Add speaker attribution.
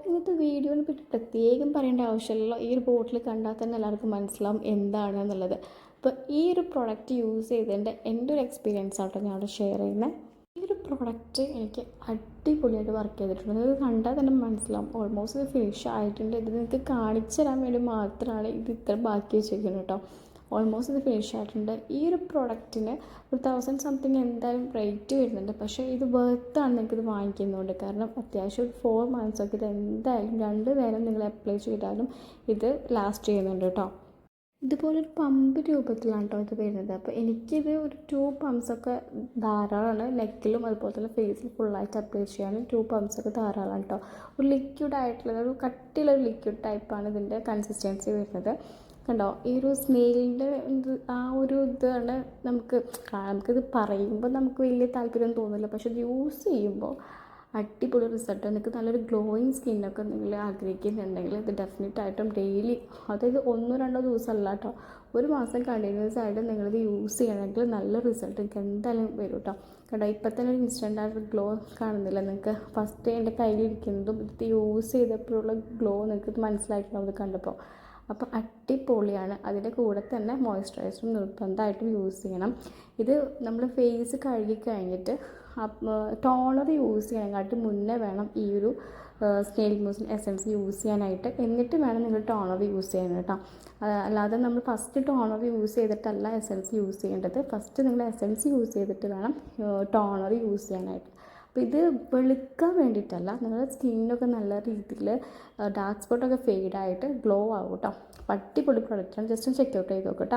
Speaker 1: ഇന്നത്തെ വീഡിയോനെ പറ്റി പ്രത്യേകം പറയേണ്ട ആവശ്യമില്ലല്ലോ. ഈ ഒരു ബോട്ടിൽ കണ്ടാൽ തന്നെ എല്ലാവർക്കും മനസ്സിലാവും എന്താണെന്നുള്ളത്. അപ്പോൾ ഈ ഒരു പ്രൊഡക്റ്റ് യൂസ് ചെയ്തതിൻ്റെ എൻ്റെ ഒരു എക്സ്പീരിയൻസ് ആട്ടോ ഞാൻ ഷെയർ ചെയ്യുന്നത്. ഈ ഒരു പ്രൊഡക്റ്റ് എനിക്ക് അടിപൊളിയായിട്ട് വർക്ക് ചെയ്തിട്ടുണ്ട്. ഇത് കണ്ടാൽ തന്നെ മനസ്സിലാവും ഓൾമോസ്റ്റ് ഇത് ഫിനിഷ് ആയിട്ടുണ്ട്. ഇത് നിങ്ങൾക്ക് കാണിച്ചു തരാൻ വേണ്ടി മാത്രമാണ് ഇത് ഇത്ര ബാക്കി വെച്ചിരിക്കുന്നത് കേട്ടോ. ഓൾമോസ്റ്റ് ഇത് ഫിനിഷ് ആയിട്ടുണ്ട്. ഈ ഒരു പ്രൊഡക്റ്റിന് ഒരു 1000 സംതിങ് എന്തായാലും റേറ്റ് വരുന്നുണ്ട്. പക്ഷേ ഇത് വെർത്താണ് നിങ്ങൾക്കിത് വാങ്ങിക്കുന്നതുകൊണ്ട്. കാരണം അത്യാവശ്യം ഒരു 4 months ഒക്കെ ഇത് എന്തായാലും 2 നേരം നിങ്ങൾ അപ്ലൈ ചെയ്താലും ഇത് ലാസ്റ്റ് ചെയ്യുന്നുണ്ട് കേട്ടോ. ഇതുപോലൊരു പമ്പ് രൂപത്തിലാണ് കേട്ടോ ഇത് വരുന്നത്. അപ്പോൾ എനിക്കിത് ഒരു 2 pumps ഒക്കെ ധാരാളമാണ്. നെക്കിലും അതുപോലെ തന്നെ ഫേസിൽ ഫുള്ളായിട്ട് അപ്ലൈ ചെയ്യാനും 2 pumps ഒക്കെ ധാരാളമാണ് കേട്ടോ. ഒരു ലിക്വിഡ് ആയിട്ടുള്ള ഒരു കട്ടിയുള്ള ലിക്വിഡ് ടൈപ്പാണ് ഇതിൻ്റെ കൺസിസ്റ്റൻസി വരുന്നത്. കണ്ടോ, ഈ ഒരു സ്നെയിലിൻ്റെ ആ ഒരു ഇതാണ് നമുക്കിത് പറയുമ്പോൾ നമുക്ക് വലിയ താല്പര്യം തോന്നില്ല. പക്ഷെ ഇത് യൂസ് ചെയ്യുമ്പോൾ അടിപൊളി റിസൾട്ട്. നിങ്ങൾക്ക് നല്ലൊരു ഗ്ലോയിങ് സ്കിന്നൊക്കെ നിങ്ങൾ ആഗ്രഹിക്കുന്നുണ്ടെങ്കിൽ ഇത് ഡെഫിനറ്റായിട്ടും ഡെയിലി, അതായത് 1-2 ദിവസമല്ല കേട്ടോ, 1 മാസം കണ്ടിന്യൂസ് ആയിട്ട് നിങ്ങളിത് യൂസ് ചെയ്യണമെങ്കിൽ നല്ല റിസൾട്ട് നിങ്ങൾക്ക് എന്തായാലും വരും കേട്ടോ. കേട്ടോ ഇപ്പം തന്നെ ഒരു ഇൻസ്റ്റൻ്റ് ആയിട്ട് ഗ്ലോ കാണുന്നില്ല നിങ്ങൾക്ക്. ഫസ്റ്റ് എൻ്റെ കയ്യിലിരിക്കുന്നതും ഇത് യൂസ് ചെയ്തപ്പോഴുള്ള ഗ്ലോ നിങ്ങൾക്ക് മനസ്സിലായിട്ടുണ്ടാവും ഇത് കണ്ടപ്പോൾ. അപ്പോൾ അടിപൊളിയാണ്. അതിൻ്റെ കൂടെ തന്നെ മോയ്സ്ചറൈസറും നിർബന്ധമായിട്ടും യൂസ് ചെയ്യണം. ഇത് നമ്മൾ ഫേസ് കഴുകി കഴിഞ്ഞിട്ട് ടോണർ യൂസ് ചെയ്യാനായിട്ട് മുന്നേ വേണം ഈ ഒരു സ്നെയിൽ മ്യൂസിൻ എസൻസ് യൂസ് ചെയ്യാനായിട്ട്. എന്നിട്ട് വേണം നിങ്ങൾ ടോണർ യൂസ് ചെയ്യാൻ കേട്ടോ. അല്ലാതെ നമ്മൾ ഫസ്റ്റ് ടോണർ യൂസ് ചെയ്തിട്ടല്ല എസൻസ് യൂസ് ചെയ്യേണ്ടത്. ഫസ്റ്റ് നിങ്ങൾ എസൻസ് യൂസ് ചെയ്തിട്ട് വേണം ടോണർ യൂസ് ചെയ്യാനായിട്ട്. അപ്പോൾ ഇത് വെളുക്കാൻ വേണ്ടിയിട്ടല്ല, നിങ്ങളുടെ സ്കിന്നൊക്കെ നല്ല രീതിയിൽ ഡാർക്ക് സ്പോട്ടൊക്കെ ഫെയ്ഡായിട്ട് ഗ്ലോ ആവും കേട്ടോ. അടിപൊളി പ്രൊഡക്റ്റാണ്. ജസ്റ്റ് ചെക്ക് ഔട്ട് ചെയ്ത് നോക്കാം കേട്ടോ.